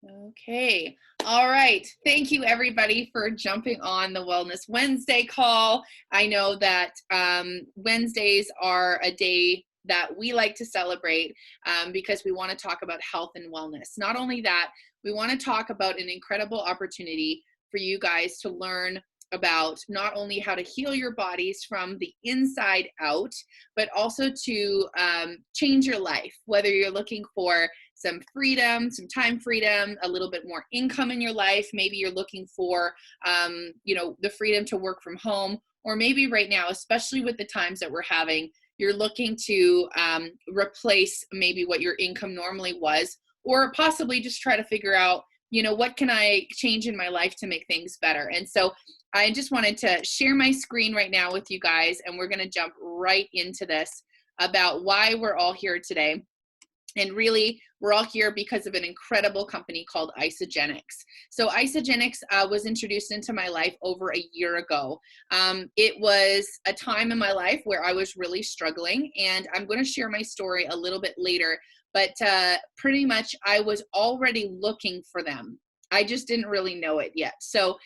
Okay. All right. Thank you, everybody, for jumping on the Wellness Wednesday call. I know that Wednesdays are a day that we like to celebrate because we want to talk about health and wellness. Not only that, we want to talk about an incredible opportunity for you guys to learn about not only how to heal your bodies from the inside out, but also to change your life, whether you're looking for some freedom, some time freedom, a little bit more income in your life. Maybe you're looking for, the freedom to work from home, or maybe right now, especially with the times that we're having, you're looking to replace maybe what your income normally was, or possibly just try to figure out, what can I change in my life to make things better? And so I just wanted to share my screen right now with you guys, and we're going to jump right into this about why we're all here today. And really, we're all here because of an incredible company called Isagenix. So Isagenix was introduced into my life over a year ago. It was a time in my life where I was really struggling, and I'm going to share my story a little bit later, but pretty much I was already looking for them. I just didn't really know it yet. So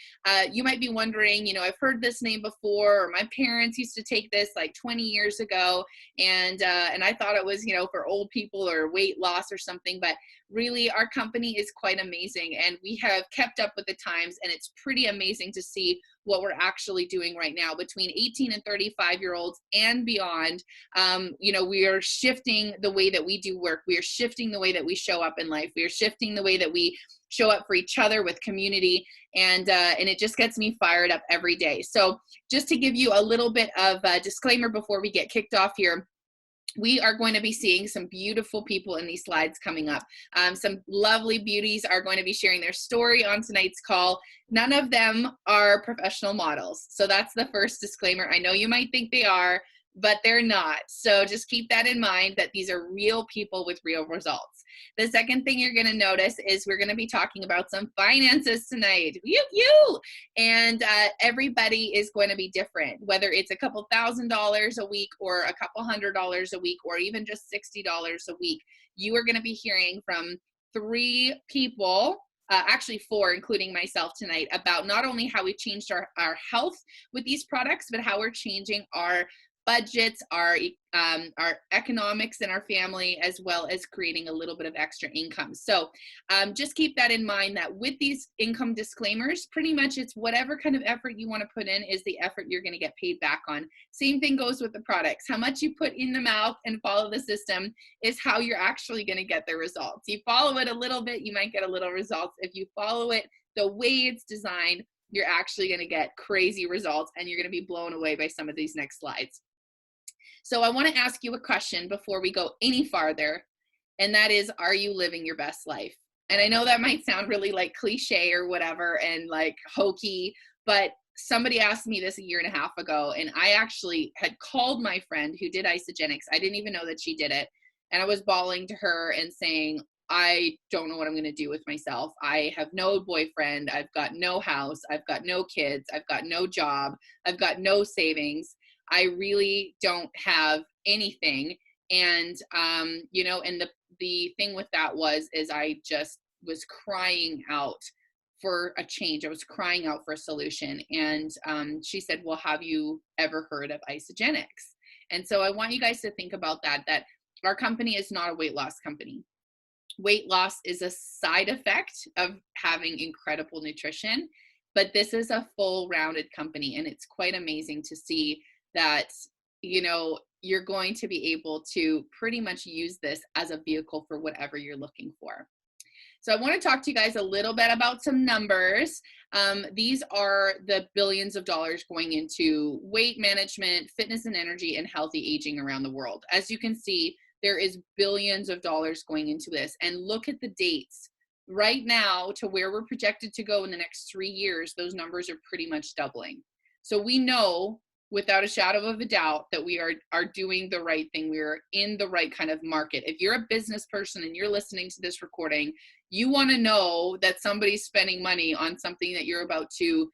you might be wondering, I've heard this name before, or my parents used to take this like 20 years ago, and I thought it was, for old people or weight loss or something. But really, our company is quite amazing, and we have kept up with the times, and it's pretty amazing to see what we're actually doing right now between 18 and 35-year-olds and beyond. We are shifting the way that we do work. We are shifting the way that we show up in life. We are shifting the way that we show up for each other with community, and it just gets me fired up every day. So just to give you a little bit of a disclaimer before we get kicked off here, we are going to be seeing some beautiful people in these slides coming up. Some lovely beauties are going to be sharing their story on tonight's call. None of them are professional models. So that's the first disclaimer. I know you might think they are, but they're not. So just keep that in mind, that these are real people with real results. The second thing you're going to notice is we're going to be talking about some finances tonight. And everybody is going to be different, whether it's a couple $1,000s a week or a couple $100s a week, or even just $60 a week. You are going to be hearing from 3 people, actually 4, including myself tonight, about not only how we changed our health with these products, but how we're changing our budgets, our economics in our family, as well as creating a little bit of extra income. So just keep that in mind, that with these income disclaimers, pretty much it's whatever kind of effort you want to put in is the effort you're going to get paid back on. Same thing goes with the products. How much you put in the mouth and follow the system is how you're actually going to get the results. You follow it a little bit, you might get a little results. If you follow it the way it's designed, you're actually going to get crazy results, and you're going to be blown away by some of these next slides. So I want to ask you a question before we go any farther, and that is, are you living your best life? And I know that might sound really like cliche or whatever and like hokey, but somebody asked me this a year and a half ago, and I actually had called my friend who did Isagenix. I didn't even know that she did it. And I was bawling to her and saying, I don't know what I'm going to do with myself. I have no boyfriend. I've got no house. I've got no kids. I've got no job. I've got no savings. I really don't have anything. And, and the thing with that is I just was crying out for a change. I was crying out for a solution. And she said, well, have you ever heard of Isagenix? And so I want you guys to think about that our company is not a weight loss company. Weight loss is a side effect of having incredible nutrition, but this is a full rounded company, and it's quite amazing to see that, you're going to be able to pretty much use this as a vehicle for whatever you're looking for. So I want to talk to you guys a little bit about some numbers. These are the billions of dollars going into weight management, fitness and energy, and healthy aging around the world. As you can see, there is billions of dollars going into this. And look at the dates. Right now, to where we're projected to go in the next 3 years, those numbers are pretty much doubling. So we know without a shadow of a doubt that we are doing the right thing. We're in the right kind of market. If you're a business person and you're listening to this recording, you want to know that somebody's spending money on something that you're about to,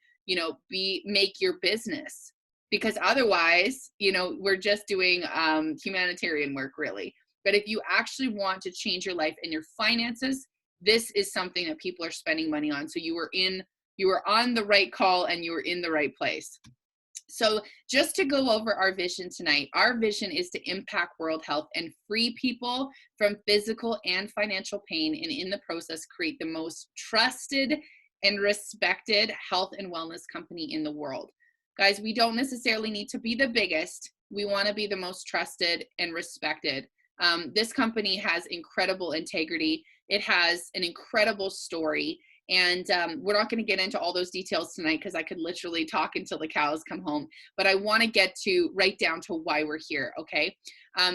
make your business. Because otherwise, we're just doing humanitarian work, really. But if you actually want to change your life and your finances, this is something that people are spending money on. So you were on the right call and you were in the right place. So just to go over our vision tonight, our vision is to impact world health and free people from physical and financial pain, and in the process, create the most trusted and respected health and wellness company in the world. Guys, we don't necessarily need to be the biggest. We want to be the most trusted and respected. This company has incredible integrity. It has an incredible story. And we're not going to get into all those details tonight because I could literally talk until the cows come home. But I want to get to right down to why we're here, okay?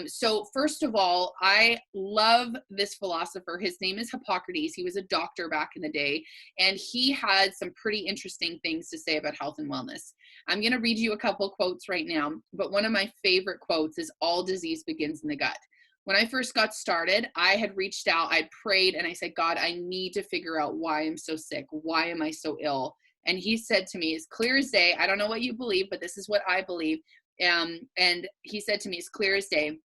So first of all, I love this philosopher. His name is Hippocrates. He was a doctor back in the day, and he had some pretty interesting things to say about health and wellness. I'm going to read you a couple quotes right now, but one of my favorite quotes is, "All disease begins in the gut." When I first got started, I had reached out, I prayed, and I said, God, I need to figure out why I'm so sick. Why am I so ill? And he said to me, as clear as day, I don't know what you believe, but this is what I believe. And he said to me, as clear as day,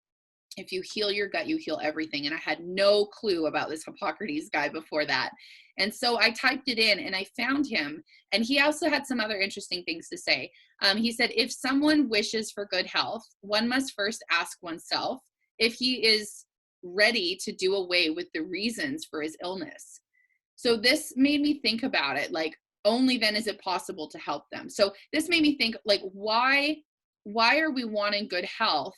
if you heal your gut, you heal everything. And I had no clue about this Hippocrates guy before that. And so I typed it in and I found him. And he also had some other interesting things to say. He said, if someone wishes for good health, one must first ask oneself if he is ready to do away with the reasons for his illness. So this made me think about it, like, only then is it possible to help them. So this made me think, like, why are we wanting good health?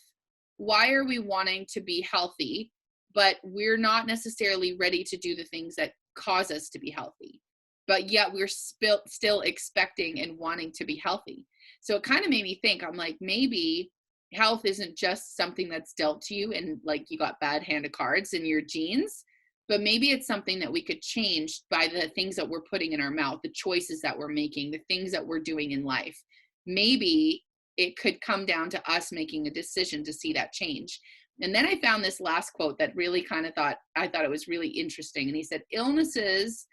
Why are we wanting to be healthy, but we're not necessarily ready to do the things that cause us to be healthy, but yet we're still expecting and wanting to be healthy? So it kind of made me think, I'm like, maybe health isn't just something that's dealt to you and like you got bad hand of cards in your genes, but maybe it's something that we could change by the things that we're putting in our mouth, the choices that we're making, the things that we're doing in life. Maybe it could come down to us making a decision to see that change. And then I found this last quote that really kind of I thought it was really interesting. And he said, illnesses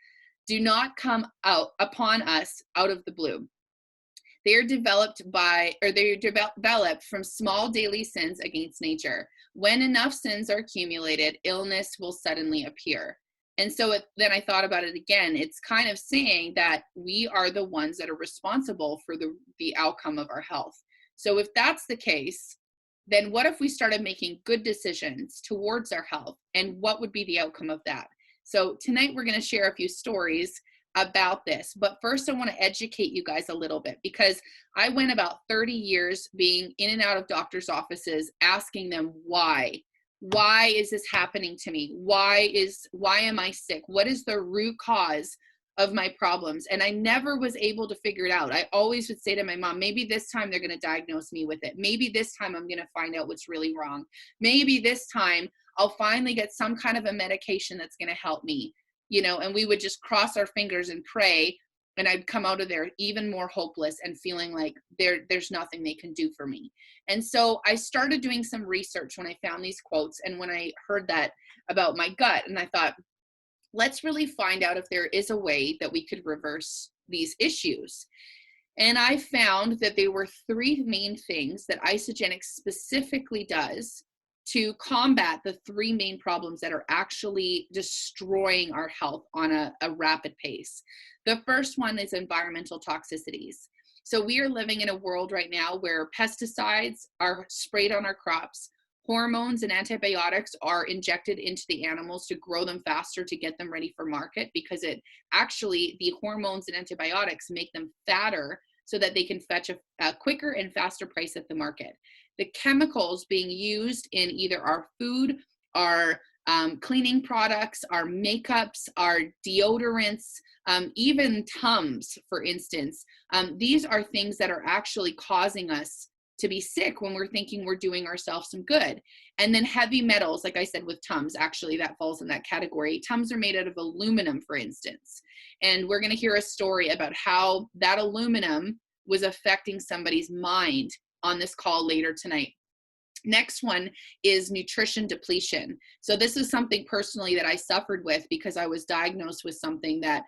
do not come upon us out of the blue. They are developed from small daily sins against nature. When enough sins are accumulated, illness will suddenly appear. And so then I thought about it again. It's kind of saying that we are the ones that are responsible for the outcome of our health. So if that's the case, then what if we started making good decisions towards our health? And what would be the outcome of that? So tonight we're going to share a few stories about this. But first I want to educate you guys a little bit, because I went about 30 years being in and out of doctors' offices, asking them why is this happening to me? Why am I sick? What is the root cause of my problems? And I never was able to figure it out. I always would say to my mom, maybe this time they're going to diagnose me with it. Maybe this time I'm going to find out what's really wrong. Maybe this time I'll finally get some kind of a medication that's going to help me. And we would just cross our fingers and pray, and I'd come out of there even more hopeless and feeling like there's nothing they can do for me. And so I started doing some research when I found these quotes and when I heard that about my gut, and I thought, let's really find out if there is a way that we could reverse these issues. And I found that there were three main things that Isagenix specifically does to combat the three main problems that are actually destroying our health on a rapid pace. The first one is environmental toxicities. So we are living in a world right now where pesticides are sprayed on our crops, hormones and antibiotics are injected into the animals to grow them faster, to get them ready for market, because the hormones and antibiotics make them fatter so that they can fetch a quicker and faster price at the market. The chemicals being used in either our food, our cleaning products, our makeups, our deodorants, even Tums, for instance. These are things that are actually causing us to be sick when we're thinking we're doing ourselves some good. And then heavy metals, like I said with Tums, actually that falls in that category. Tums are made out of aluminum, for instance. And we're going to hear a story about how that aluminum was affecting somebody's mind on this call later tonight. Next one is nutrition depletion. So this is something personally that I suffered with because I was diagnosed with something that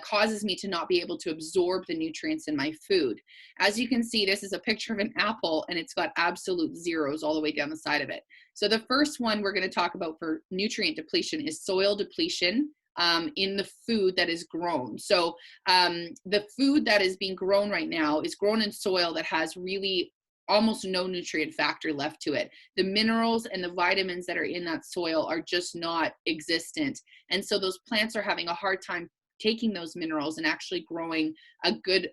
causes me to not be able to absorb the nutrients in my food. As you can see, this is a picture of an apple and it's got absolute zeros all the way down the side of it. So the first one we're going to talk about for nutrient depletion is soil depletion. in the food that is grown. So the food that is being grown right now is grown in soil that has really almost no nutrient factor left to it. The minerals and the vitamins that are in that soil are just not existent. And so those plants are having a hard time taking those minerals and actually growing a good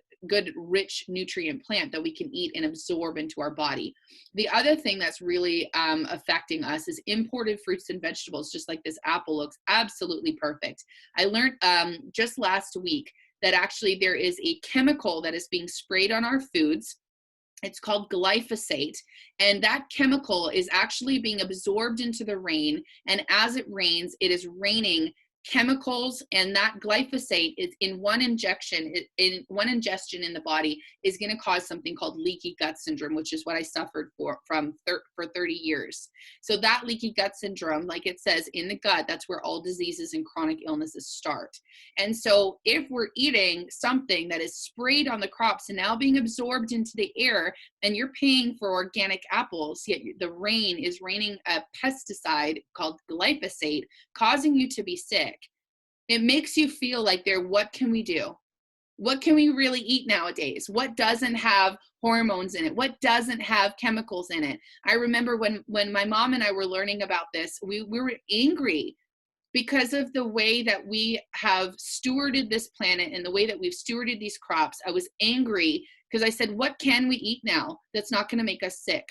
rich nutrient plant that we can eat and absorb into our body. The other thing that's really affecting us is imported fruits and vegetables. Just like this apple looks absolutely perfect. I learned just last week that actually there is a chemical that is being sprayed on our foods. It's called glyphosate, and that chemical is actually being absorbed into the rain, and as it rains, it is raining chemicals, and that glyphosate is in one ingestion in the body is going to cause something called leaky gut syndrome, which is what I suffered for 30 years. So that leaky gut syndrome, like it says in the gut, that's where all diseases and chronic illnesses start. And so if we're eating something that is sprayed on the crops and now being absorbed into the air, and you're paying for organic apples, yet the rain is raining a pesticide called glyphosate, causing you to be sick, it makes you feel like what can we do? What can we really eat nowadays? What doesn't have hormones in it? What doesn't have chemicals in it? I remember when my mom and I were learning about this, we were angry because of the way that we have stewarded this planet and the way that we've stewarded these crops. I was angry because I said, what can we eat now that's not going to make us sick?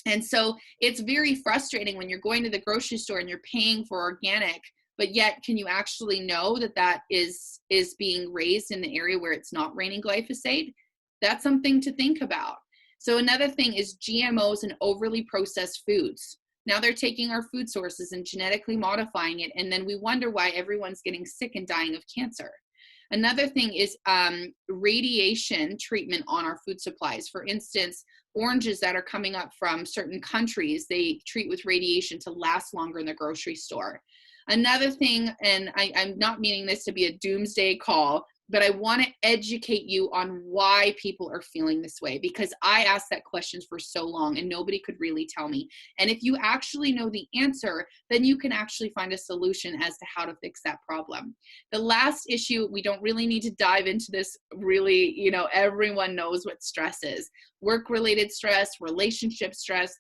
And so it's very frustrating when you're going to the grocery store and you're paying for organic, but yet can you actually know that that is being raised in the area where it's not raining glyphosate? That's something to think about. So another thing is GMOs and overly processed foods. Now they're taking our food sources and genetically modifying it, and then we wonder why everyone's getting sick and dying of cancer. Another thing is radiation treatment on our food supplies. For instance, oranges that are coming up from certain countries, they treat with radiation to last longer in the grocery store. Another thing, and I'm not meaning this to be a doomsday call, but I want to educate you on why people are feeling this way, because I asked that question for so long and nobody could really tell me. And if you actually know the answer, then you can actually find a solution as to how to fix that problem. The last issue, we don't really need to dive into this really, everyone knows what stress is. Work-related stress, relationship stress,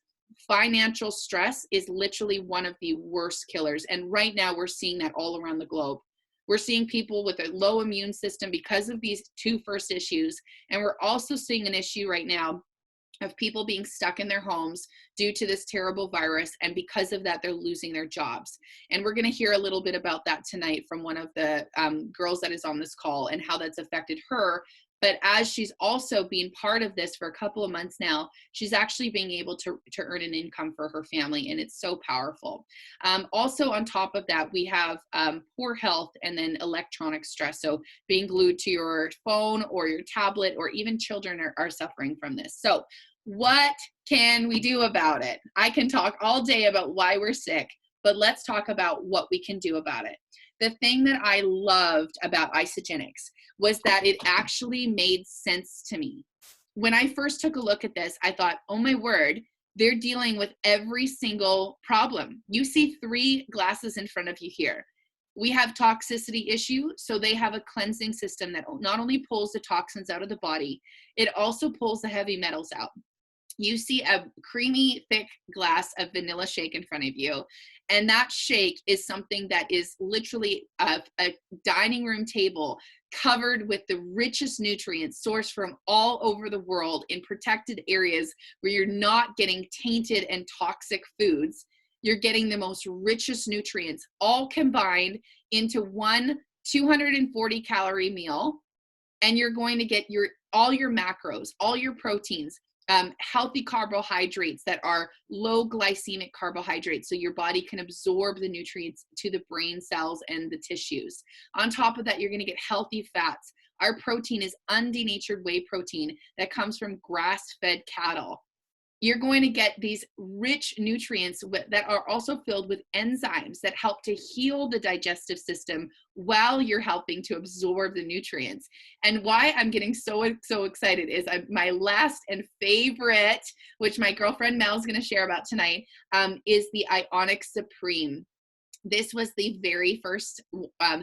financial stress is literally one of the worst killers. And right now we're seeing that all around the globe. We're seeing people with a low immune system because of these two first issues. And we're also seeing an issue right now of people being stuck in their homes due to this terrible virus. And because of that, they're losing their jobs. And we're going to hear a little bit about that tonight from one of the girls that is on this call and how that's affected her. But as she's also been part of this for a couple of months now, she's actually being able to earn an income for her family, and it's so powerful. Also on top of that, we have poor health and then electronic stress. So being glued to your phone or your tablet, or even children are suffering from this. So what can we do about it? I can talk all day about why we're sick, but let's talk about what we can do about it. The thing that I loved about Isagenix was that it actually made sense to me. When I first took a look at this, I thought, oh my word, they're dealing with every single problem. You see 3 glasses in front of you here. We have toxicity issue, so they have a cleansing system that not only pulls the toxins out of the body, it also pulls the heavy metals out. You see a creamy, thick glass of vanilla shake in front of you. And that shake is something that is literally a dining room table covered with the richest nutrients sourced from all over the world in protected areas where you're not getting tainted and toxic foods. You're getting the most richest nutrients all combined into one 240 calorie meal. And you're going to get all your macros, all your proteins, healthy carbohydrates that are low glycemic carbohydrates, so your body can absorb the nutrients to the brain cells and the tissues. On top of that, you're going to get healthy fats. Our protein is undenatured whey protein that comes from grass-fed cattle. You're going to get these rich nutrients that are also filled with enzymes that help to heal the digestive system while you're helping to absorb the nutrients. And why I'm getting so excited is my last and favorite, which my girlfriend Mel is going to share about tonight, is the Ionic Supreme. This was the very first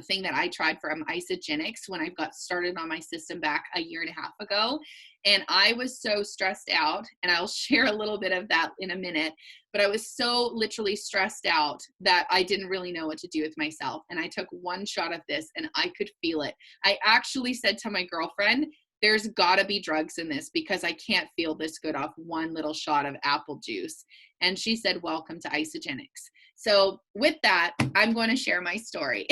thing that I tried from Isagenix when I got started on my system back a year and a half ago. And I was so stressed out, and I'll share a little bit of that in a minute, but I was so literally stressed out that I didn't really know what to do with myself. And I took one shot of this and I could feel it. I actually said to my girlfriend, there's gotta be drugs in this because I can't feel this good off one little shot of apple juice. And she said, welcome to Isagenix. So with that, I'm going to share my story.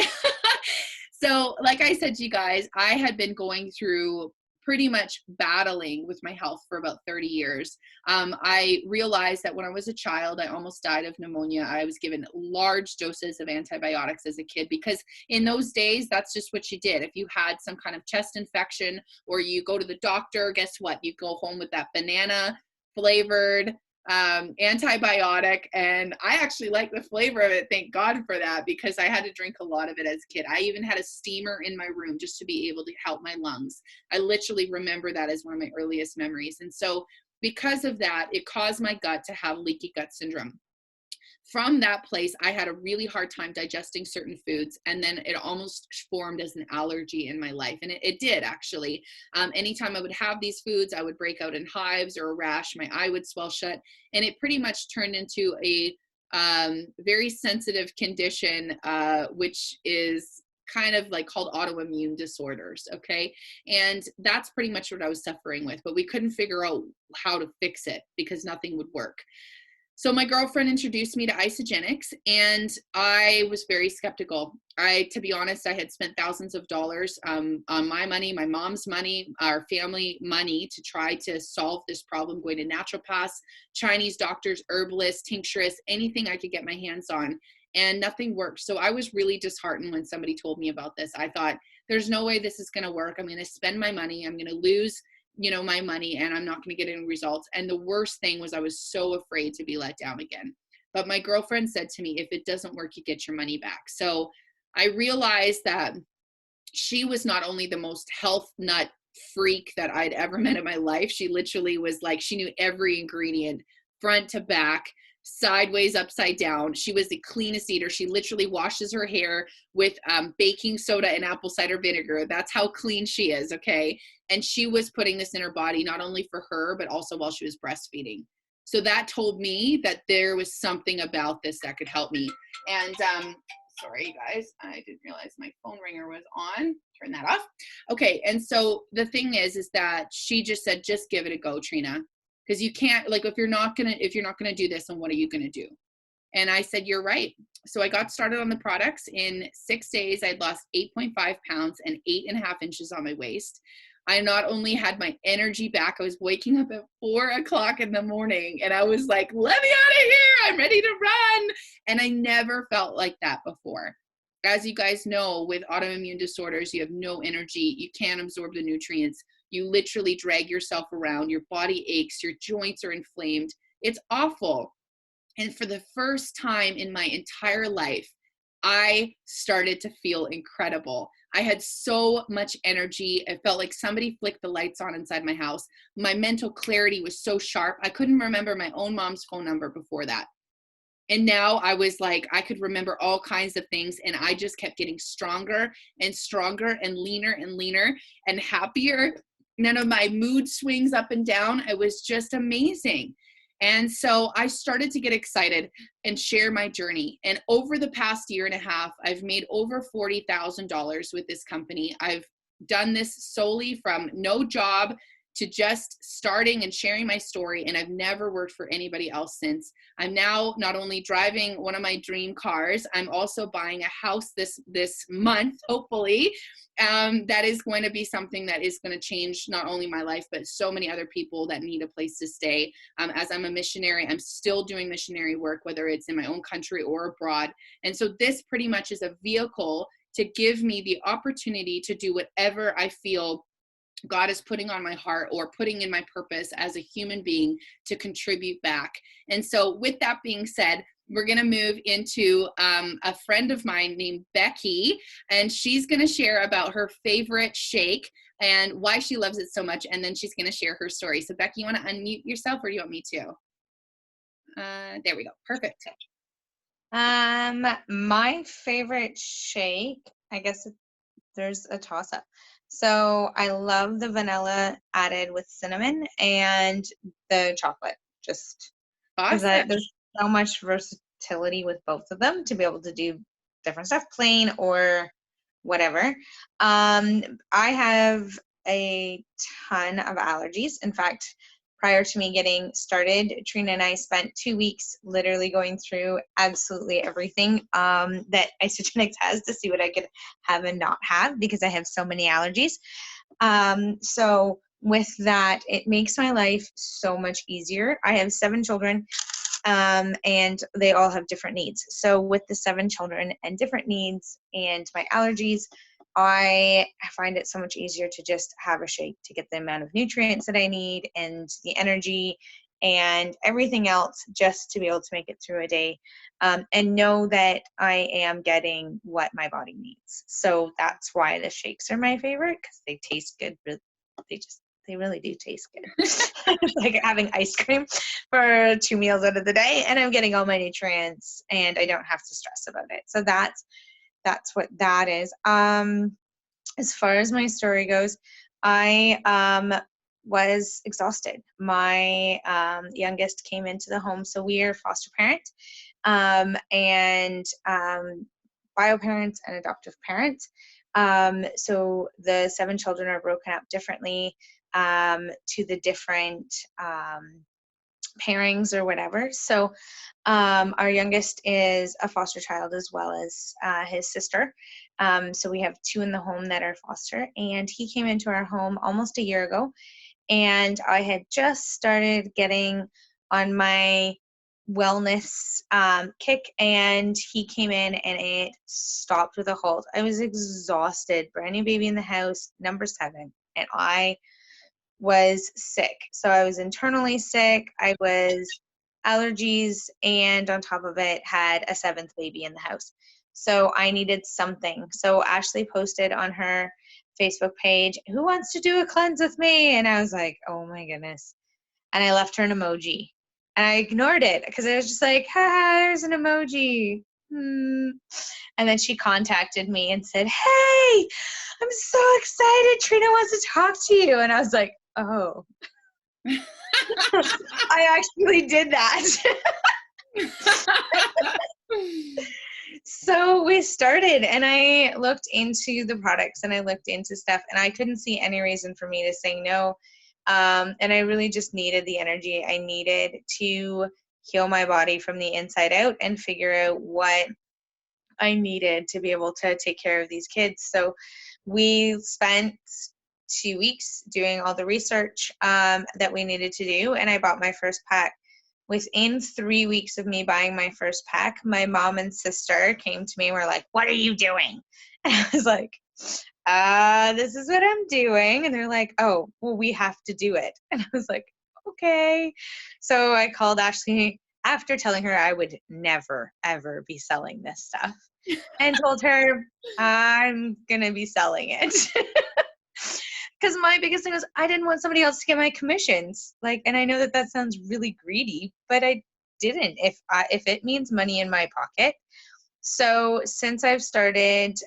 So like I said to you guys, I had been going through pretty much battling with my health for about 30 years. I realized that when I was a child, I almost died of pneumonia. I was given large doses of antibiotics as a kid because in those days, that's just what you did. If you had some kind of chest infection or you go to the doctor, guess what? You go home with that banana flavored antibiotic, and I actually like the flavor of it. Thank God for that, because I had to drink a lot of it as a kid. I even had a steamer in my room just to be able to help my lungs. I literally remember that as one of my earliest memories. And so because of that, it caused my gut to have leaky gut syndrome. From that place, I had a really hard time digesting certain foods, and then it almost formed as an allergy in my life. And it did actually. Anytime I would have these foods, I would break out in hives or a rash. My eye would swell shut, and it pretty much turned into a very sensitive condition, which is kind of like called autoimmune disorders. Okay. And that's pretty much what I was suffering with, but we couldn't figure out how to fix it because nothing would work. So my girlfriend introduced me to Isagenix, and I was very skeptical. To be honest, I had spent thousands of dollars on my money, my mom's money, our family money to try to solve this problem, going to naturopaths, Chinese doctors, herbalists, tincturists, anything I could get my hands on, and nothing worked. So I was really disheartened when somebody told me about this. I thought, there's no way this is going to work. I'm going to spend my money. I'm going to lose my money, and I'm not going to get any results. And the worst thing was I was so afraid to be let down again. But my girlfriend said to me, if it doesn't work, you get your money back. So I realized that she was not only the most health nut freak that I'd ever met in my life. She literally was like, she knew every ingredient front to back, sideways, upside down. She was the cleanest eater. She literally washes her hair with baking soda and apple cider vinegar. That's how clean she is. Okay. And she was putting this in her body, not only for her, but also while she was breastfeeding. So that told me that there was something about this that could help me. And sorry, guys, I didn't realize my phone ringer was on. Turn that off. Okay. And so the thing is that she just said, just give it a go, Trina. Because you can't, like, if you're not gonna do this, then what are you gonna do? And I said, you're right. So I got started on the products. In 6 days, I'd lost 8.5 pounds and 8.5 inches on my waist. I not only had my energy back, I was waking up at 4 o'clock in the morning, and I was like, let me out of here, I'm ready to run. And I never felt like that before. As you guys know, with autoimmune disorders, you have no energy. You can't absorb the nutrients. You literally drag yourself around. Your body aches. Your joints are inflamed. It's awful. And for the first time in my entire life, I started to feel incredible. I had so much energy. I felt like somebody flicked the lights on inside my house. My mental clarity was so sharp. I couldn't remember my own mom's phone number before that. And now I was like, I could remember all kinds of things, and I just kept getting stronger and stronger and leaner and happier. None of my mood swings up and down. It was just amazing. And so I started to get excited and share my journey. And over the past year and a half, I've made over $40,000 with this company. I've done this solely from no job to just starting and sharing my story. And I've never worked for anybody else since. I'm now not only driving one of my dream cars, I'm also buying a house this month, hopefully. That is going to be something that is going to change not only my life, but so many other people that need a place to stay. As I'm a missionary, I'm still doing missionary work, whether it's in my own country or abroad. And so this pretty much is a vehicle to give me the opportunity to do whatever I feel God is putting on my heart or putting in my purpose as a human being to contribute back. And so with that being said, we're going to move into a friend of mine named Becky, and she's going to share about her favorite shake and why she loves it so much. And then she's going to share her story. So Becky, you want to unmute yourself, or do you want me to? There we go. Perfect. My favorite shake, I guess there's a toss up. So I love the vanilla added with cinnamon and the chocolate, just because Awesome. there's so much versatility with both of them to be able to do different stuff, plain or whatever. I have a ton of allergies. In fact, prior to me getting started, Trina and I spent 2 weeks literally going through absolutely everything that Isagenix has to see what I could have and not have because I have so many allergies. So with that, it makes my life so much easier. I have 7 children, and they all have different needs. So with the 7 children and different needs and my allergies, I find it so much easier to just have a shake to get the amount of nutrients that I need and the energy and everything else just to be able to make it through a day, and know that I am getting what my body needs. So that's why the shakes are my favorite, because they taste good. They really do taste good. It's like having ice cream for 2 meals out of the day, and I'm getting all my nutrients and I don't have to stress about it. So that's what that is. As far as my story goes, I was exhausted. My youngest came into the home, so we are foster parent, and bio parents and adoptive parents. So the 7 children are broken up differently to the different pairings or whatever. So our youngest is a foster child as well as his sister. So we have 2 in the home that are foster, and he came into our home almost a year ago, and I had just started getting on my wellness kick, and he came in and it stopped with a halt. I was exhausted, brand new baby in the house, number 7, and I was sick. So I was internally sick, I was allergies, and on top of it had a 7th baby in the house. So I needed something. So Ashley posted on her Facebook page, "Who wants to do a cleanse with me?" And I was like, oh my goodness. And I left her an emoji. And I ignored it because I was just like, ha, there's an emoji. And then she contacted me and said, "Hey, I'm so excited. Trina wants to talk to you." And I was like, oh, I actually did that. So we started, and I looked into the products and I looked into stuff, and I couldn't see any reason for me to say no. And I really just needed the energy I needed to heal my body from the inside out and figure out what I needed to be able to take care of these kids. So we spent 2 weeks doing all the research that we needed to do, and I bought my first pack. Within 3 weeks of me buying my first pack, my mom and sister came to me and were like, "What are you doing?" And I was like, this is what I'm doing. And they're like, "Oh, well, we have to do it." And I was like, okay. So I called Ashley after telling her I would never, ever be selling this stuff, and told her I'm going to be selling it. Because my biggest thing was I didn't want somebody else to get my commissions. Like, and I know that that sounds really greedy, but I didn't. If it means money in my pocket. So since I've started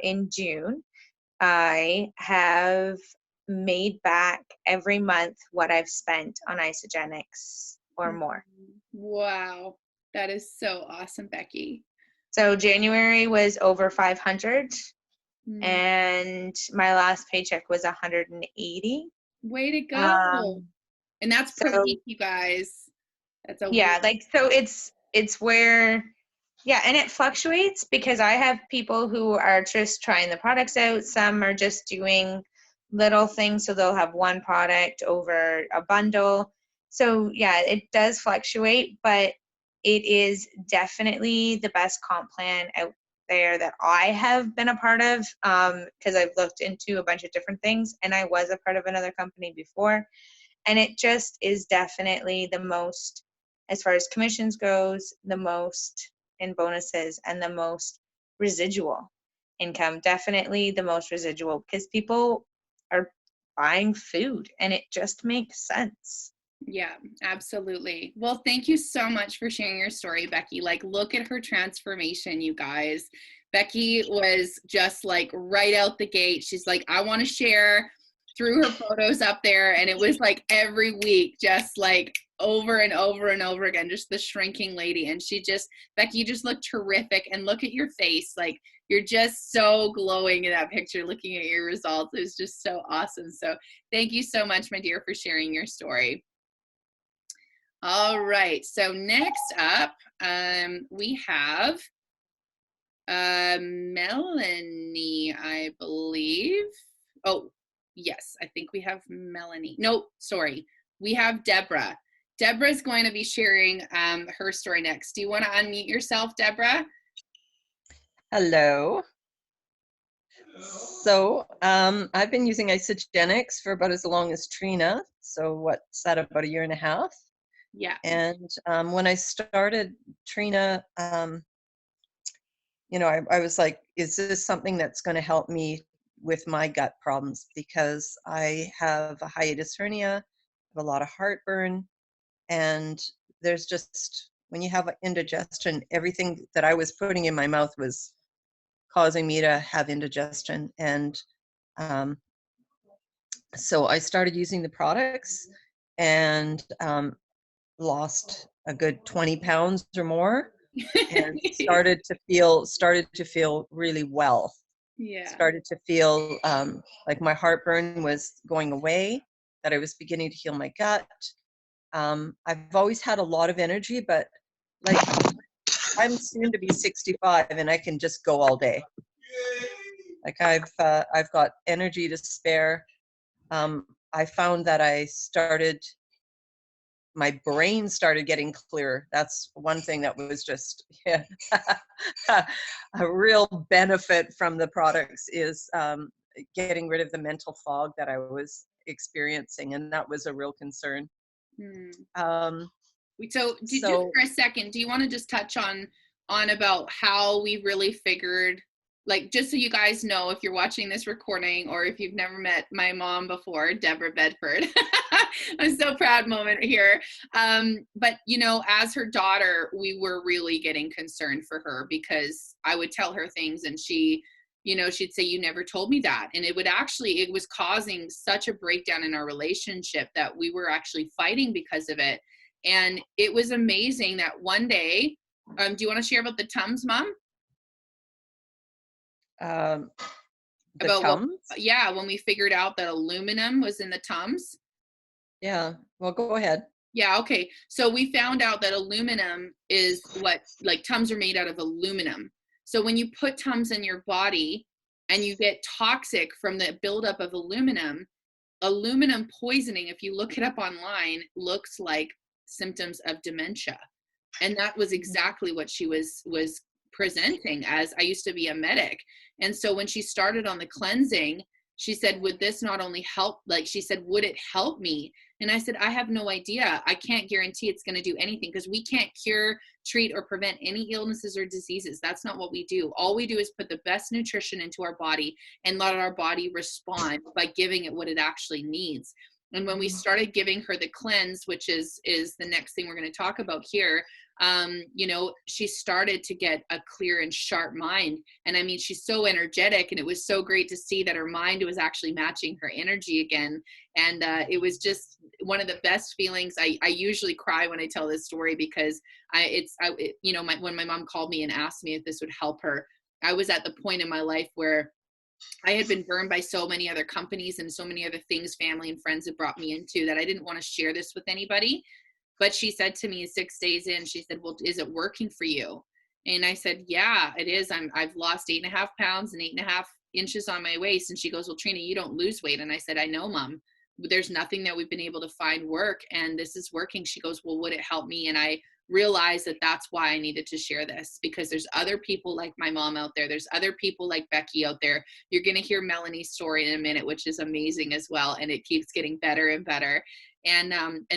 in June, I have made back every month what I've spent on Isagenix or more. Wow. That is so awesome, Becky. So January was over 500. And my last paycheck was 180. Way to go. Um, And that's per so week, you guys. That's a yeah, like, so it's where, yeah, and it fluctuates because I have people who are just trying the products out. Some are just doing little things, so they'll have one product over a bundle. So yeah, it does fluctuate, but it is definitely the best comp plan out there that I have been a part of, because I've looked into a bunch of different things, and I was a part of another company before, and it just is definitely the most, as far as commissions goes, the most in bonuses and the most residual income, definitely the most residual, because people are buying food and it just makes sense. Yeah, absolutely. Well, thank you so much for sharing your story, Becky. Like, look at her transformation, you guys. Becky was just like right out the gate. She's like, I want to share, threw her photos up there. And it was like every week, just like over and over and over again, just the shrinking lady. And she just, Becky, you just look terrific. And look at your face. Like, you're just so glowing in that picture, looking at your results. It was just so awesome. So thank you so much, my dear, for sharing your story. All right, so next up, we have Melanie, I believe. Oh, yes, I think we have Melanie. No, sorry, we have Deborah. Deborah's going to be sharing her story next. Do you want to unmute yourself, Deborah? Hello. So I've been using Isagenix for about as long as Trina. So what's that, about a year and a half? Yeah. And when I started Trina, you know, I was like, is this something that's going to help me with my gut problems? Because I have a hiatus hernia, I have a lot of heartburn, and there's just, when you have indigestion, everything that I was putting in my mouth was causing me to have indigestion. And so I started using the products and lost a good 20 pounds or more, and started to feel really well. Yeah. Started to feel like my heartburn was going away, that I was beginning to heal my gut. I've always had a lot of energy, but like, I'm soon to be 65 and I can just go all day. Like I've got energy to spare. I found that my brain started getting clearer. That's one thing that was just, yeah, a real benefit from the products is getting rid of the mental fog that I was experiencing, and that was a real concern. Hmm. Um, So, just so for a second, do you want to just touch on about how we really figured, like, just so you guys know, if you're watching this recording or if you've never met my mom before, Deborah Bedford, I'm so proud moment here. But you know, as her daughter, we were really getting concerned for her because I would tell her things and she, you know, she'd say, you never told me that. And it was causing such a breakdown in our relationship that we were actually fighting because of it. And it was amazing that one day, do you want to share about the Tums, Mom? the About what, Tums? yeah, when we figured out that aluminum was in the Tums? Yeah, well, go ahead. Yeah, okay. So we found out that aluminum is what, like, Tums are made out of aluminum. So when you put Tums in your body and you get toxic from the buildup of aluminum poisoning, if you look it up online, looks like symptoms of dementia. And that was exactly what she was presenting as. I used to be a medic, and so when she started on the cleansing, she said, would this not only help, like, she said, would it help me? And I said, I have no idea. I can't guarantee it's going to do anything because we can't cure, treat, or prevent any illnesses or diseases. That's not what we do. All we do is put the best nutrition into our body and let our body respond by giving it what it actually needs. And when we started giving her the cleanse, which is the next thing we're going to talk about here, you know, she started to get a clear and sharp mind. And I mean, she's so energetic, and it was so great to see that her mind was actually matching her energy again. And it was just one of the best feelings. I usually cry when I tell this story because you know, when my mom called me and asked me if this would help her, I was at the point in my life where I had been burned by so many other companies and so many other things family and friends had brought me into that I didn't want to share this with anybody. But she said to me 6 days in, she said, well, is it working for you? And I said, yeah, it is. I've lost 8.5 pounds and 8.5 inches on my waist. And she goes, well, Trina, you don't lose weight. And I said, I know, Mom. There's nothing that we've been able to find work, and this is working. She goes, well, would it help me? And I realized that that's why I needed to share this, because there's other people like my mom out there. There's other people like Becky out there. You're going to hear Melanie's story in a minute, which is amazing as well. And it keeps getting better and better. And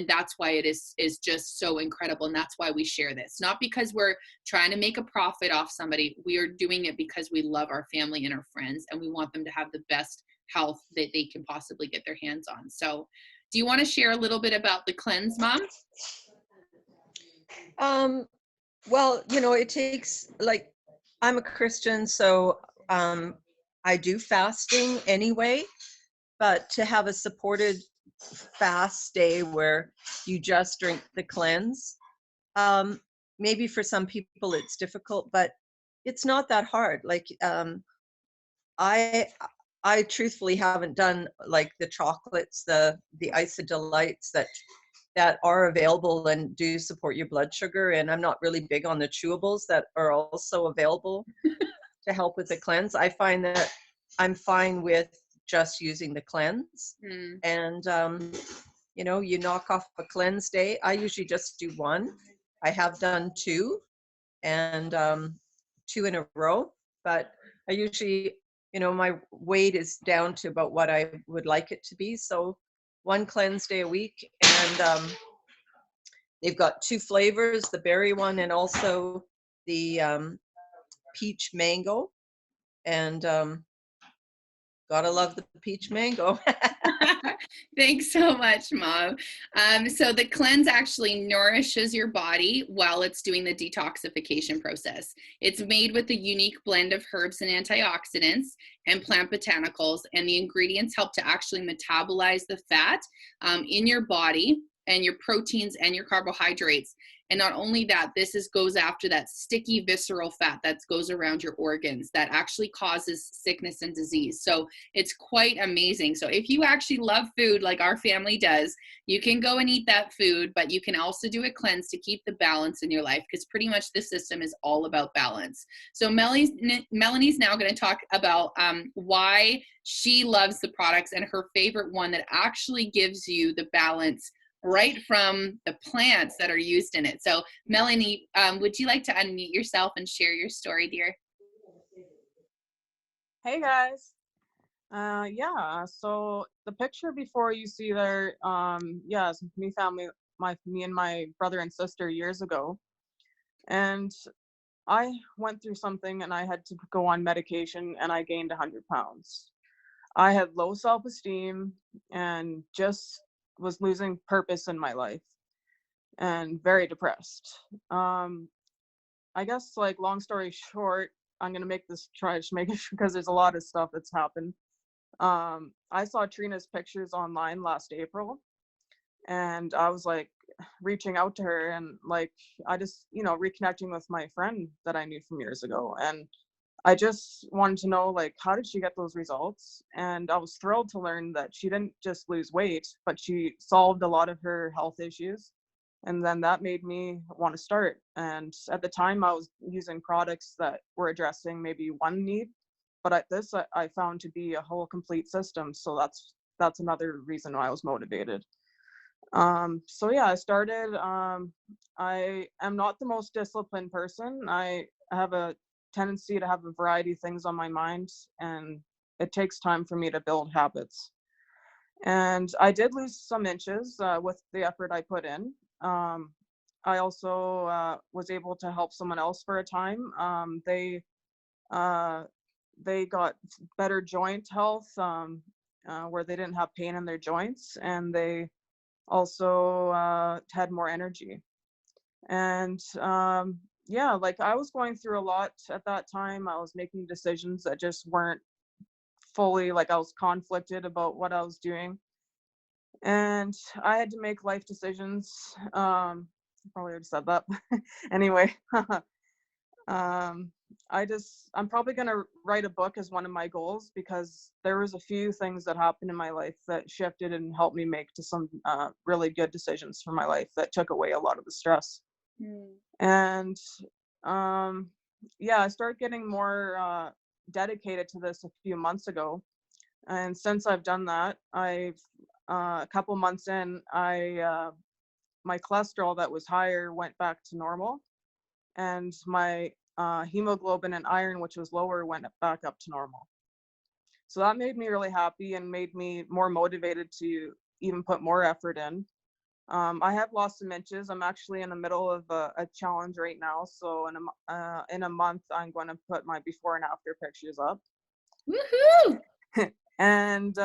that's why it is just so incredible. And that's why we share this, not because we're trying to make a profit off somebody. We are doing it because we love our family and our friends, and we want them to have the best health that they can possibly get their hands on. So Do you want to share a little bit about the cleanse, Mom? Well, you know, it takes, like, I'm a Christian, so I do fasting anyway, but to have a supported fast day where you just drink the cleanse, maybe for some people it's difficult, but it's not that hard. Like, I truthfully haven't done like the chocolates, the Isagenix that are available and do support your blood sugar, and I'm not really big on the chewables that are also available to help with the cleanse. I find that I'm fine with just using the cleanse. And you know, you knock off a cleanse day. I usually just do one. I have done two, and 2 in a row, but I usually, you know, my weight is down to about what I would like it to be. So 1 cleanse day a week, and they've got 2 flavors, the berry one and also the peach mango. And gotta love the peach mango. Thanks so much, Mom. So the cleanse actually nourishes your body while it's doing the detoxification process. It's made with a unique blend of herbs and antioxidants and plant botanicals, and the ingredients help to actually metabolize the fat in your body and your proteins and your carbohydrates. And not only that, goes after that sticky visceral fat that goes around your organs that actually causes sickness and disease. So it's quite amazing. So if you actually love food like our family does, you can go and eat that food, but you can also do a cleanse to keep the balance in your life, because pretty much the system is all about balance. So Melanie's now going to talk about why she loves the products and her favorite one that actually gives you the balance right from the plants that are used in it. So Melanie, would you like to unmute yourself and share your story, dear? Hey guys. Yeah, so the picture before you see there, yeah, it's me and my brother and sister years ago. And I went through something and I had to go on medication and I gained 100 pounds. I had low self-esteem and just was losing purpose in my life and very depressed. I guess, like, long story short, I'm gonna try to make it because there's a lot of stuff that's happened. I saw Trina's pictures online last April, and I was like reaching out to her and like I just, reconnecting with my friend that I knew from years ago, and I just wanted to know, like, how did she get those results? And I was thrilled to learn that she didn't just lose weight, but she solved a lot of her health issues. And then that made me want to start. And at the time, I was using products that were addressing maybe one need, but I found to be a whole complete system. So that's another reason why I was motivated. So yeah, I started. I am not the most disciplined person. I have a tendency to have a variety of things on my mind, and it takes time for me to build habits. And I did lose some inches with the effort I put in. I also was able to help someone else for a time. They got better joint health, where they didn't have pain in their joints, and they also had more energy. And yeah, like, I was going through a lot at that time. I was making decisions that just weren't fully, like, I was conflicted about what I was doing, and I had to make life decisions. Probably already said that. Anyway, I'm probably going to write a book as one of my goals, because there was a few things that happened in my life that shifted and helped me make to some really good decisions for my life that took away a lot of the stress. And yeah, I started getting more dedicated to this a few months ago. And since I've done that, I've a couple months in, my cholesterol that was higher went back to normal, and my hemoglobin and iron, which was lower, went back up to normal. So that made me really happy and made me more motivated to even put more effort in. I have lost some inches. I'm actually in the middle of a challenge right now. So in a month, I'm going to put my before and after pictures up. Woohoo! And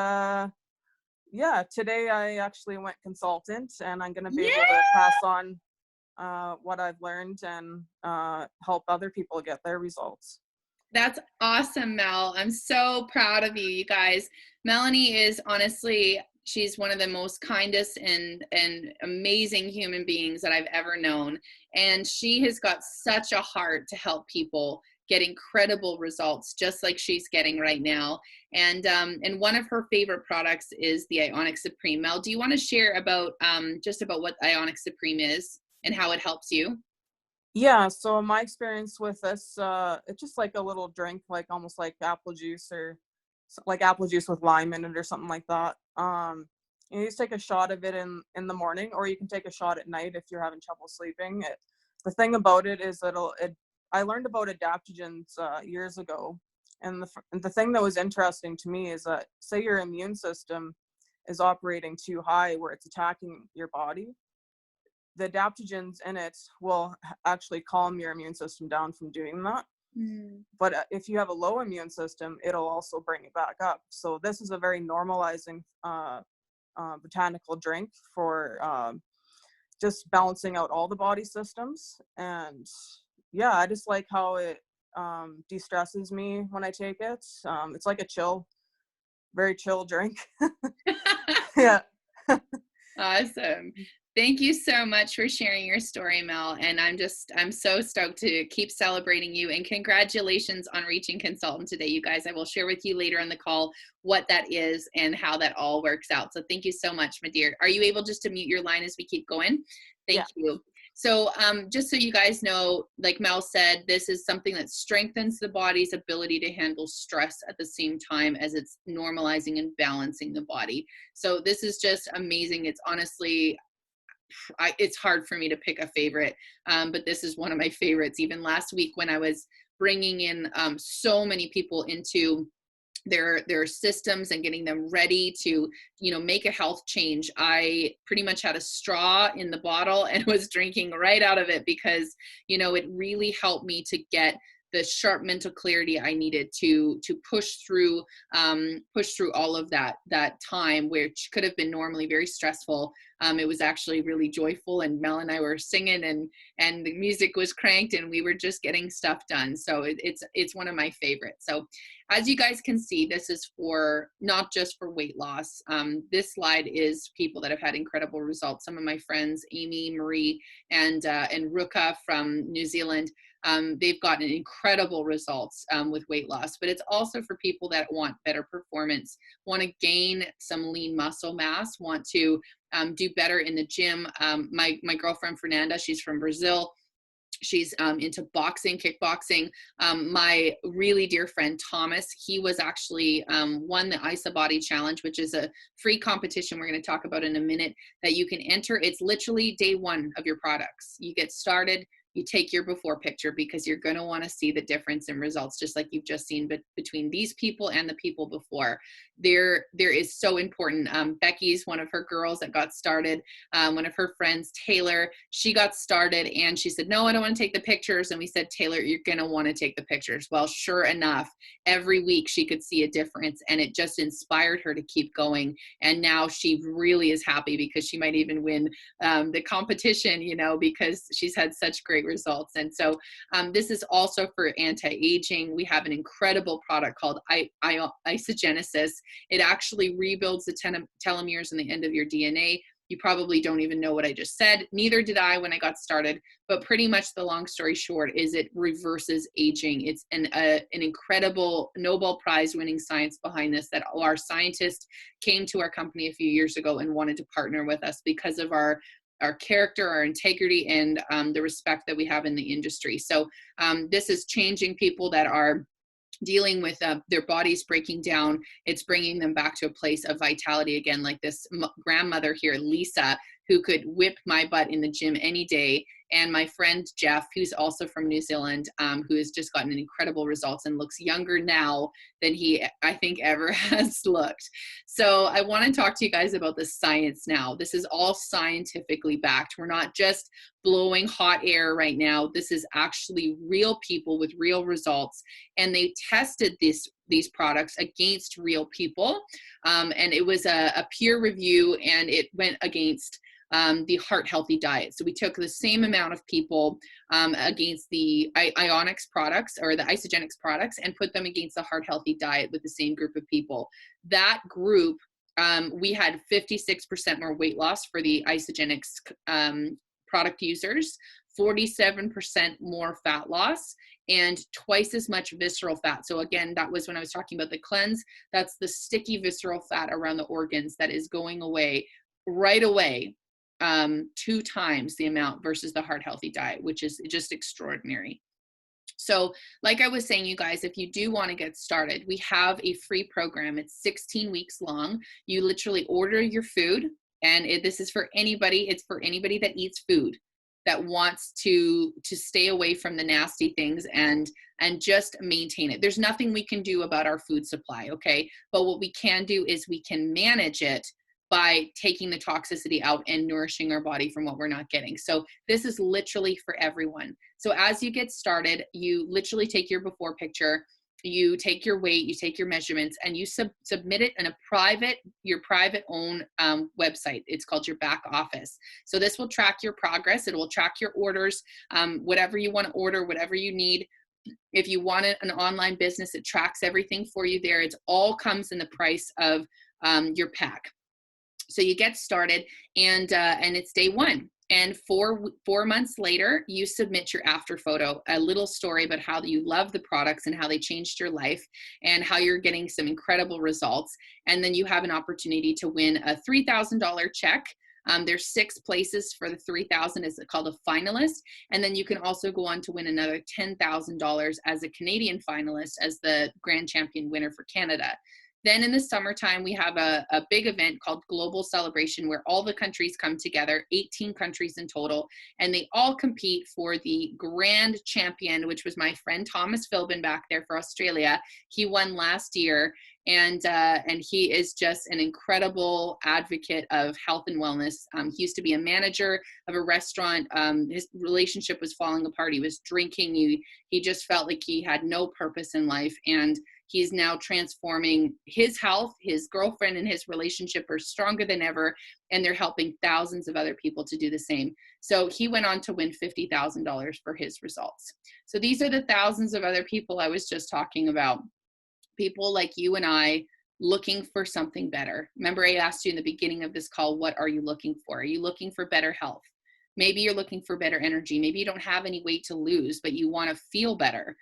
yeah, today I actually went consultant, and I'm going to be Yeah! able to pass on what I've learned and help other people get their results. That's awesome, Mel. I'm so proud of you, you guys. Melanie is honestly, she's one of the most kindest and amazing human beings that I've ever known. And she has got such a heart to help people get incredible results, just like she's getting right now. And one of her favorite products is the Ionic Supreme. Mel, do you want to share about just about what Ionic Supreme is and how it helps you? Yeah, so my experience with this, it's just like a little drink, like almost like apple juice, or like apple juice with lime in it or something like that. You just take a shot of it in the morning, or you can take a shot at night if you're having trouble sleeping. The thing about it is that I learned about adaptogens years ago, and the thing that was interesting to me is that, say your immune system is operating too high where it's attacking your body, the adaptogens in it will actually calm your immune system down from doing that. But if you have a low immune system, it'll also bring it back up. So this is a very normalizing botanical drink for just balancing out all the body systems. And yeah, I just like how it de-stresses me when I take it. It's like a very chill drink. Yeah. Awesome. Thank you so much for sharing your story, Mel. And I'm so stoked to keep celebrating you, and congratulations on reaching consultant today, you guys. I will share with you later in the call what that is and how that all works out. So thank you so much, my dear. Are you able just to mute your line as we keep going? Thank you. So just so you guys know, like Mel said, this is something that strengthens the body's ability to handle stress at the same time as it's normalizing and balancing the body. So this is just amazing. It's honestly, it's hard for me to pick a favorite, but this is one of my favorites. Even last week when I was bringing in so many people into their systems and getting them ready to, make a health change, I pretty much had a straw in the bottle and was drinking right out of it because, it really helped me to get the sharp mental clarity I needed to push through all of that time, which could have been normally very stressful. It was actually really joyful, and Mel and I were singing, and the music was cranked, and we were just getting stuff done. So it's one of my favorites. So as you guys can see, this is for not just for weight loss. This slide is people that have had incredible results. Some of my friends, Amy, Marie, and Ruka from New Zealand, they've gotten incredible results with weight loss. But it's also for people that want better performance, want to gain some lean muscle mass, want to do better in the gym. My girlfriend Fernanda, she's from Brazil. She's into boxing, kickboxing. My really dear friend Thomas, he was actually won the Isa Body Challenge, which is a free competition we're going to talk about in a minute that you can enter. It's literally day one of your products. You get started, you take your before picture because you're going to want to see the difference in results, just like you've just seen, but between these people and the people before. There is so important. Becky's one of her girls that got started. One of her friends, Taylor, she got started and she said, no, I don't want to take the pictures. And we said, Taylor, you're going to want to take the pictures. Well, sure enough, every week she could see a difference, and it just inspired her to keep going. And now she really is happy because she might even win the competition, because she's had such great results. And so this is also for anti-aging. We have an incredible product called Isagenix. It actually rebuilds the telomeres in the end of your DNA. You probably don't even know what I just said. Neither did I when I got started, but pretty much the long story short is it reverses aging. It's an incredible Nobel Prize winning science behind this, that our scientists came to our company a few years ago and wanted to partner with us because of our character, our integrity, and the respect that we have in the industry. So this is changing people that are dealing with their bodies breaking down. It's bringing them back to a place of vitality again, like this grandmother here, Lisa, who could whip my butt in the gym any day and my friend Jeff, who's also from New Zealand, who has just gotten incredible results and looks younger now than he, I think, ever has looked. So I want to talk to you guys about the science now. This is all scientifically backed. We're not just blowing hot air right now. This is actually real people with real results, and they tested these products against real people, and it was a peer review, and it went against the heart healthy diet. So we took the same amount of people against the Ionix products or the Isagenix products and put them against the heart healthy diet with the same group of people. That group, we had 56% more weight loss for the Isagenix product users, 47% more fat loss, and twice as much visceral fat. So again, that was when I was talking about the cleanse. That's the sticky visceral fat around the organs that is going away right away, 2 times the amount versus the heart healthy diet, which is just extraordinary. So like I was saying, you guys, if you do want to get started, we have a free program. It's 16 weeks long. You literally order your food, and this is for anybody. It's for anybody that eats food, that wants to stay away from the nasty things and just maintain it. There's nothing we can do about our food supply, okay? But what we can do is we can manage it by taking the toxicity out and nourishing our body from what we're not getting. So this is literally for everyone. So as you get started, you literally take your before picture, you take your weight, you take your measurements, and you submit it in your private own website. It's called your back office. So this will track your progress. It will track your orders, whatever you want to order, whatever you need. If you want an online business, it tracks everything for you there. It all comes in the price of your pack. So you get started, and it's day 1. And 4 months later, you submit your after photo, a little story about how you love the products and how they changed your life and how you're getting some incredible results. And then you have an opportunity to win a $3,000 check. There's 6 places for the $3,000. It's called a finalist. And then you can also go on to win another $10,000 as a Canadian finalist, as the grand champion winner for Canada. Then in the summertime, we have a big event called Global Celebration, where all the countries come together, 18 countries in total, and they all compete for the grand champion, which was my friend Thomas Philbin back there for Australia. He won last year, and he is just an incredible advocate of health and wellness. He used to be a manager of a restaurant. His relationship was falling apart. He was drinking. He just felt like he had no purpose in life, and he's now transforming his health. His girlfriend and his relationship are stronger than ever, and they're helping thousands of other people to do the same. So he went on to win $50,000 for his results. So these are the thousands of other people I was just talking about. People like you and I looking for something better. Remember, I asked you in the beginning of this call, what are you looking for? Are you looking for better health? Maybe you're looking for better energy. Maybe you don't have any weight to lose, but you want to feel better.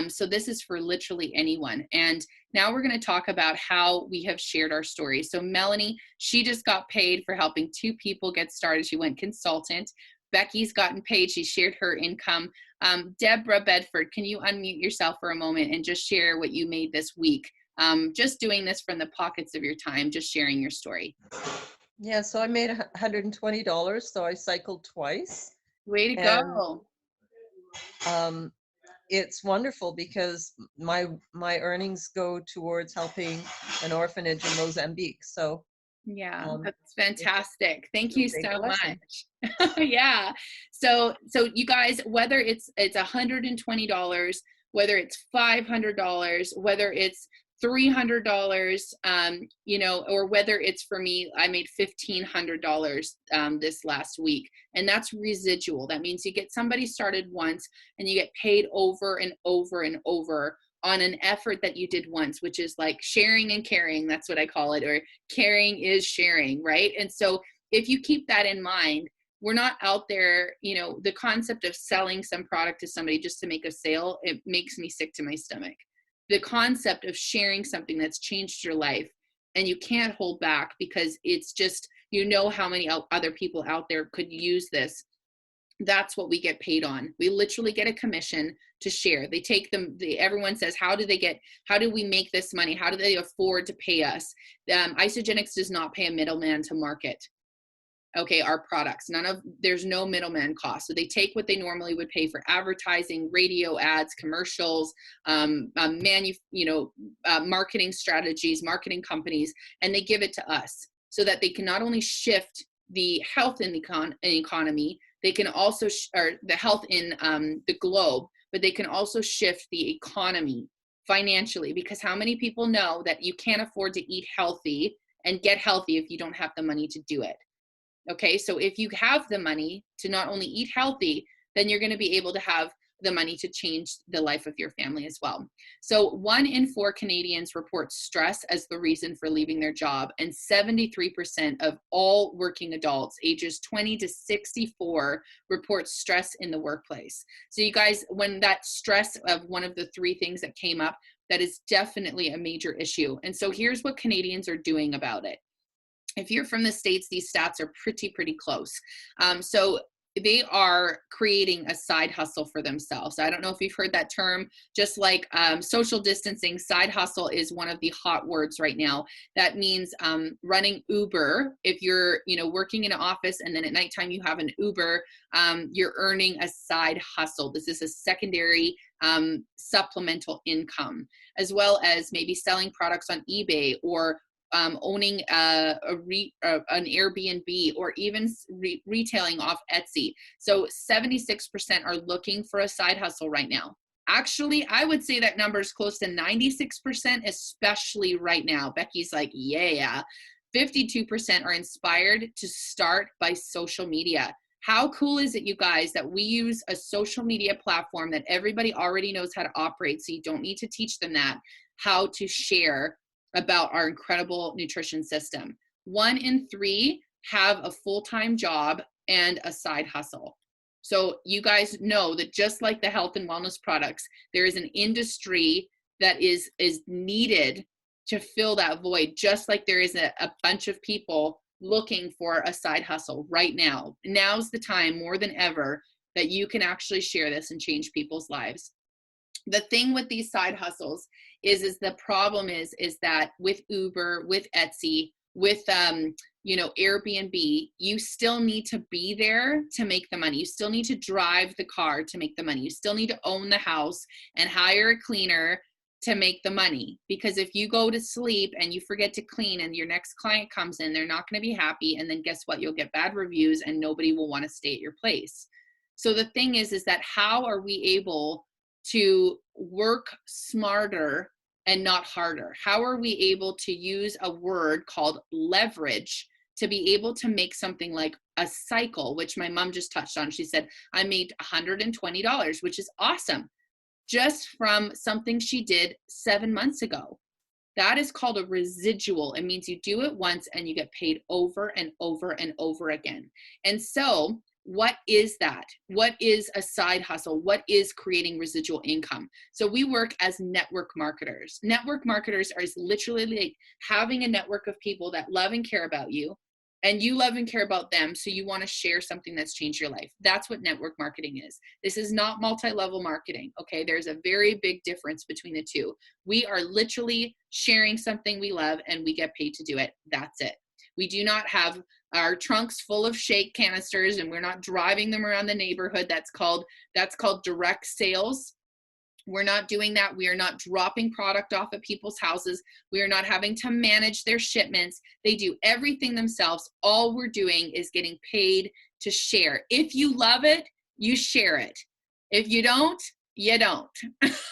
So this is for literally anyone. And now we're going to talk about how we have shared our stories. So Melanie, she just got paid for helping 2 people get started. She went consultant. Becky's gotten paid. She shared her income. Deborah Bedford, can you unmute yourself for a moment and just share what you made this week? Just doing this from the pockets of your time, just sharing your story. Yeah, so I made $120, so I cycled twice. Way to go. It's wonderful because my earnings go towards helping an orphanage in Mozambique. So yeah, that's fantastic. Thank you so much. Blessing. Yeah. So you guys, whether it's $120, whether it's $500, whether it's $300, or whether it's, for me, I made $1,500 this last week, and that's residual. That means you get somebody started once and you get paid over and over and over on an effort that you did once, which is like sharing and caring. That's what I call it, or caring is sharing, right? And so if you keep that in mind, we're not out there, the concept of selling some product to somebody just to make a sale, it makes me sick to my stomach. The concept of sharing something that's changed your life, and you can't hold back because it's just, how many other people out there could use this. That's what we get paid on. We literally get a commission to share. They take them, everyone says, how do we make this money? How do they afford to pay us? Isagenix does not pay a middleman to market. okay, our products. There's no middleman cost. So they take what they normally would pay for advertising, radio ads, commercials, marketing strategies, marketing companies, and they give it to us so that they can not only shift the health in the economy, they can also, or the health in the globe, but they can also shift the economy financially, because how many people know that you can't afford to eat healthy and get healthy if you don't have the money to do it? Okay, so if you have the money to not only eat healthy, then you're going to be able to have the money to change the life of your family as well. So 1 in 4 Canadians report stress as the reason for leaving their job, and 73% of all working adults ages 20 to 64 report stress in the workplace. So you guys, when that stress of one of the 3 things that came up, that is definitely a major issue. And so here's what Canadians are doing about it. If you're from the States, these stats are pretty close. So they are creating a side hustle for themselves. I don't know if you've heard that term, just like social distancing, side hustle is one of the hot words right now. That means running Uber. If you're working in an office and then at nighttime you have an Uber, you're earning a side hustle. This is a secondary supplemental income, as well as maybe selling products on eBay, or owning an Airbnb, or even retailing off Etsy. So 76% are looking for a side hustle right now. Actually, I would say that number is close to 96%, especially right now. Becky's like, yeah. 52% are inspired to start by social media. How cool is it, you guys, that we use a social media platform that everybody already knows how to operate, so you don't need to teach them that, how to share about our incredible nutrition system. 1 in 3 have a full-time job and a side hustle. So you guys know that just like the health and wellness products, there is an industry that is needed to fill that void, just like there is a bunch of people looking for a side hustle right now. Now's the time more than ever that you can actually share this and change people's lives. The thing with these side hustles is the problem is that with Uber, with Etsy, with Airbnb, you still need to be there to make the money. You still need to drive the car to make the money. You still need to own the house and hire a cleaner to make the money. Because if you go to sleep and you forget to clean and your next client comes in, they're not going to be happy. And then guess what? You'll get bad reviews and nobody will want to stay at your place. So the thing is that how are we able to work smarter and not harder? How are we able to use a word called leverage to be able to make something like a cycle, which my mom just touched on? She said, I made $120, which is awesome, just from something she did 7 months ago. That is called a residual. It means you do it once and you get paid over and over and over again. And so what is that? What is a side hustle? What is creating residual income? So we work as network marketers. Network marketers are literally like having a network of people that love and care about you, and you love and care about them, so you want to share something that's changed your life. That's what network marketing is. This is not multi-level marketing, okay? There's a very big difference between the two. We are literally sharing something we love and we get paid to do it. That's it. We do not have our trunks full of shake canisters and we're not driving them around the neighborhood. That's called direct sales. We're not doing that. We are not dropping product off at people's houses. We are not having to manage their shipments. They do everything themselves. All we're doing is getting paid to share. If you love it, you share it. If you don't, you don't.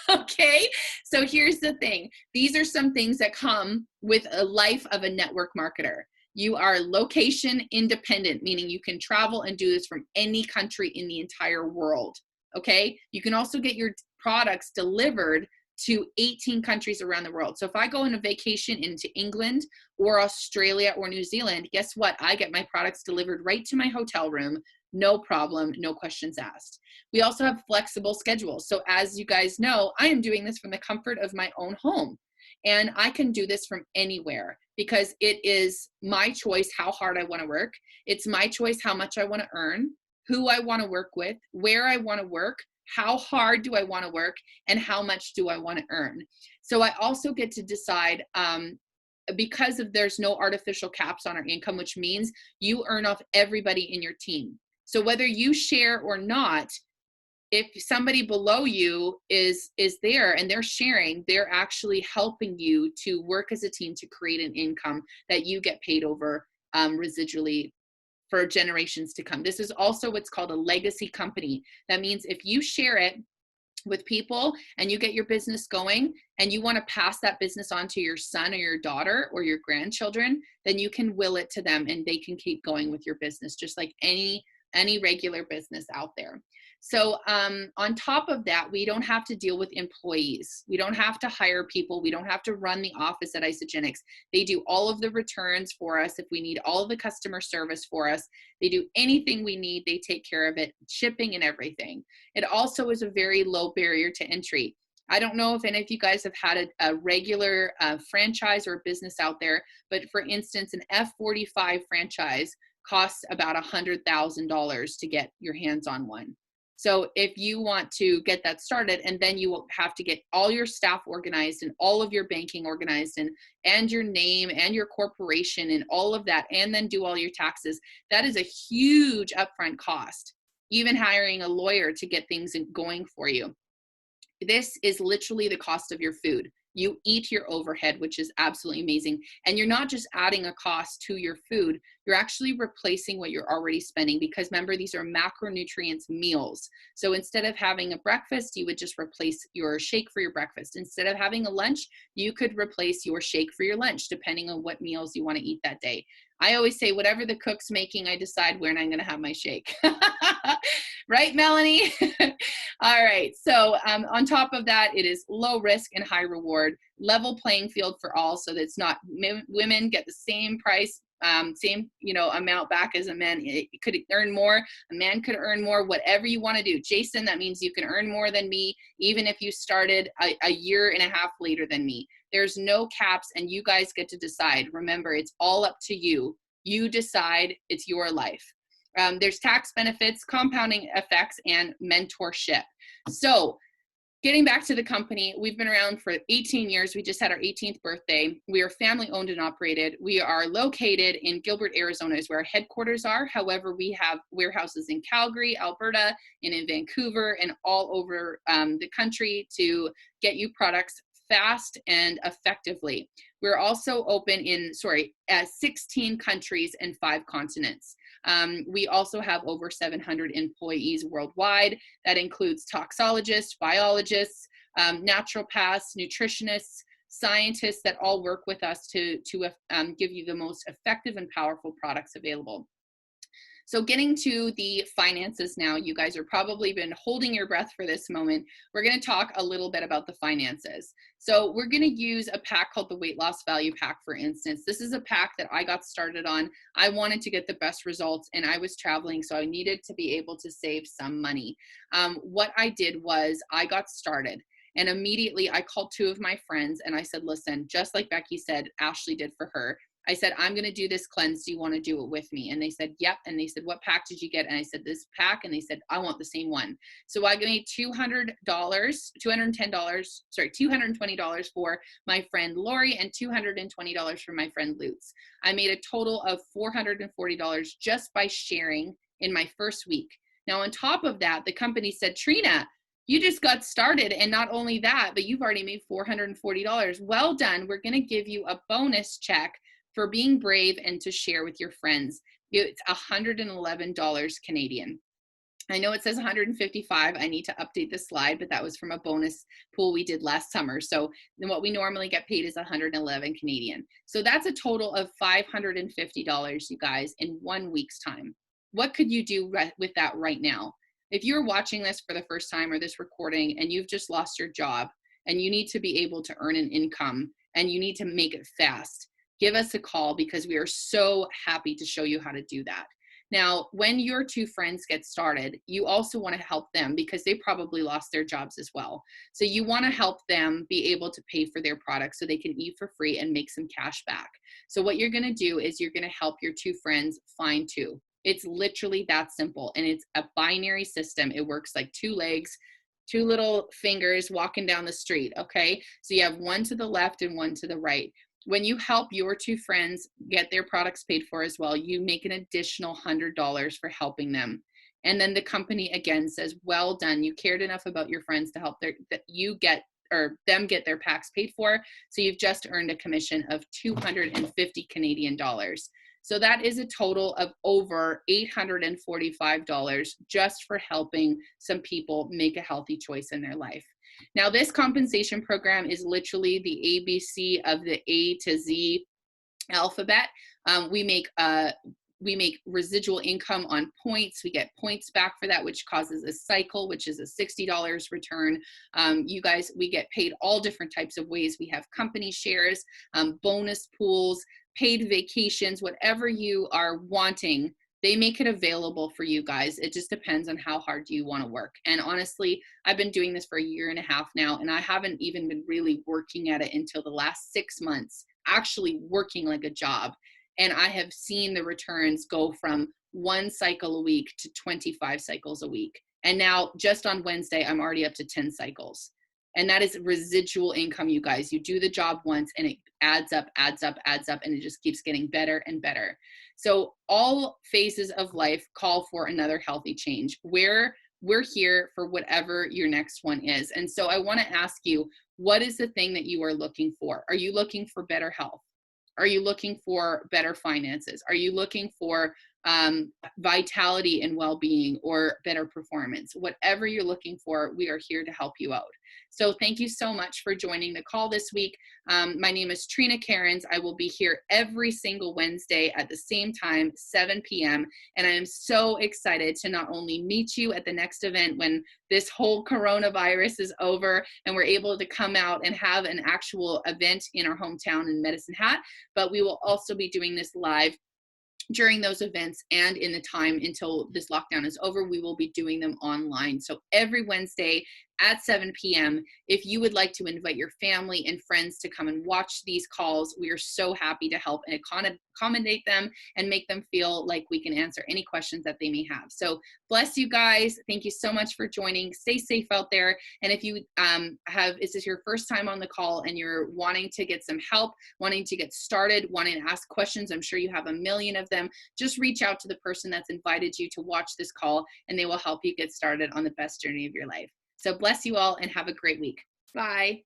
Okay? So here's the thing. These are some things that come with a life of a network marketer. You are location independent, meaning you can travel and do this from any country in the entire world. Okay? You can also get your products delivered to 18 countries around the world. So if I go on a vacation into England or Australia or New Zealand, guess what? I get my products delivered right to my hotel room. No problem, no questions asked. We also have flexible schedules. So as you guys know, I am doing this from the comfort of my own home. And I can do this from anywhere because it is my choice how hard I want to work. It's my choice how much I want to earn, who I want to work with, where I want to work, how hard do I want to work, and how much do I want to earn. So I also get to decide because of there's no artificial caps on our income, which means you earn off everybody in your team. So whether you share or not, if somebody below you is there and they're sharing, they're actually helping you to work as a team to create an income that you get paid over residually for generations to come. This is also what's called a legacy company. That means if you share it with people and you get your business going and you want to pass that business on to your son or your daughter or your grandchildren, then you can will it to them and they can keep going with your business just like any regular business out there. So on top of that, we don't have to deal with employees. We don't have to hire people. We don't have to run the office at Isagenix. They do all of the returns for us. If we need all of the customer service for us, they do anything we need. They take care of it, shipping and everything. It also is a very low barrier to entry. I don't know if any of you guys have had a regular franchise or a business out there, but for instance, an F45 franchise costs about $100,000 to get your hands on one. So if you want to get that started, and then you will have to get all your staff organized and all of your banking organized and your name and your corporation and all of that, and then do all your taxes, that is a huge upfront cost. Even hiring a lawyer to get things going for you. This is literally the cost of your food. You eat your overhead, which is absolutely amazing. And you're not just adding a cost to your food, you're actually replacing what you're already spending, because remember, these are macronutrients meals. So instead of having a breakfast, you would just replace your shake for your breakfast. Instead of having a lunch, you could replace your shake for your lunch, depending on what meals you want to eat that day. I always say, whatever the cook's making, I decide when I'm going to have my shake. Right, Melanie? All right. So on top of that, it is low risk and high reward, level playing field for all. So that it's not women get the same price, same amount back as a man. It could earn more. A man could earn more. Whatever you want to do, Jason. That means you can earn more than me, even if you started a year and a half later than me. There's no caps, and you guys get to decide. Remember, it's all up to you. You decide. It's your life. There's tax benefits, compounding effects, and mentorship. So getting back to the company, we've been around for 18 years. We just had our 18th birthday. We are family owned and operated. We are located in Gilbert, Arizona is where our headquarters are. However, we have warehouses in Calgary, Alberta, and in Vancouver, and all over the country to get you products fast and effectively. We're also open in 16 countries and 5 continents. We also have over 700 employees worldwide. That includes toxologists, biologists, naturopaths, nutritionists, scientists that all work with us to give you the most effective and powerful products available. So getting to the finances now, you guys are probably been holding your breath for this moment. We're going to talk a little bit about the finances. So we're going to use a pack called the Weight Loss Value Pack, for instance. This is a pack that I got started on. I wanted to get the best results, and I was traveling, so I needed to be able to save some money. What I did was I got started. And immediately I called 2 of my friends and I said, listen, just like Becky said, Ashley did for her. I said, I'm going to do this cleanse. Do you want to do it with me? And they said, yep. And they said, what pack did you get? And I said, this pack. And they said, I want the same one. So I made $220 for my friend Lori and $220 for my friend Lutz. I made a total of $440 just by sharing in my first week. Now, on top of that, the company said, Trina, you just got started, and not only that, but you've already made $440. Well done. We're going to give you a bonus check for being brave and to share with your friends. It's $111 Canadian. I know it says 155. I need to update the slide, but that was from a bonus pool we did last summer. So then what we normally get paid is 111 Canadian. So that's a total of $550, you guys, in 1 week's time. What could you do with that right now? If you're watching this for the first time or this recording and you've just lost your job and you need to be able to earn an income and you need to make it fast, give us a call, because we are so happy to show you how to do that. Now, when your 2 friends get started, you also want to help them because they probably lost their jobs as well. So you want to help them be able to pay for their products so they can eat for free and make some cash back. So what you're going to do is you're going to help your 2 friends find 2. It's literally that simple, and it's a binary system. It works like 2 legs, 2 little fingers walking down the street, okay? So you have one to the left and one to the right. When you help your two friends get their products paid for as well, you make an additional $100 for helping them. And then the company again says, well done. You cared enough about your friends to help that you get, or them get their packs paid for. So you've just earned a commission of 250 Canadian dollars. So that is a total of over $845 just for helping some people make a healthy choice in their life. Now, this compensation program is literally the ABC of the A to Z alphabet. We make residual income on points. We get points back for that, which causes a cycle, which is a $60 return. You guys, we get paid all different types of ways. We have company shares, bonus pools, paid vacations, whatever you are wanting, they make it available for you guys. It just depends on how hard you want to work. And honestly, I've been doing this for a year and a half now, and I haven't even been really working at it until the last 6 months, actually working like a job. And I have seen the returns go from 1 cycle a week to 25 cycles a week. And now just on Wednesday, I'm already up to 10 cycles. And that is residual income, you guys. You do the job once and it adds up, adds up, adds up, and it just keeps getting better and better. So all phases of life call for another healthy change. We're here for whatever your next one is. And so I want to ask you, what is the thing that you are looking for? Are you looking for better health? Are you looking for better finances? Are you looking for vitality and well-being or better performance? Whatever you're looking for, we are here to help you out. So thank you so much for joining the call this week. My name is Trina Cairns. I will be here every single Wednesday at the same time, 7 p.m. And I am so excited to not only meet you at the next event when this whole coronavirus is over and we're able to come out and have an actual event in our hometown in Medicine Hat, but we will also be doing this live during those events, and in the time until this lockdown is over, we will be doing them online. So every Wednesday at 7 p.m., if you would like to invite your family and friends to come and watch these calls, we are so happy to help and accommodate them and make them feel like we can answer any questions that they may have. So bless you guys. Thank you so much for joining. Stay safe out there. And if you is this your first time on the call and you're wanting to get some help, wanting to get started, wanting to ask questions, I'm sure you have a million of them, just reach out to the person that's invited you to watch this call and they will help you get started on the best journey of your life. So bless you all and have a great week. Bye.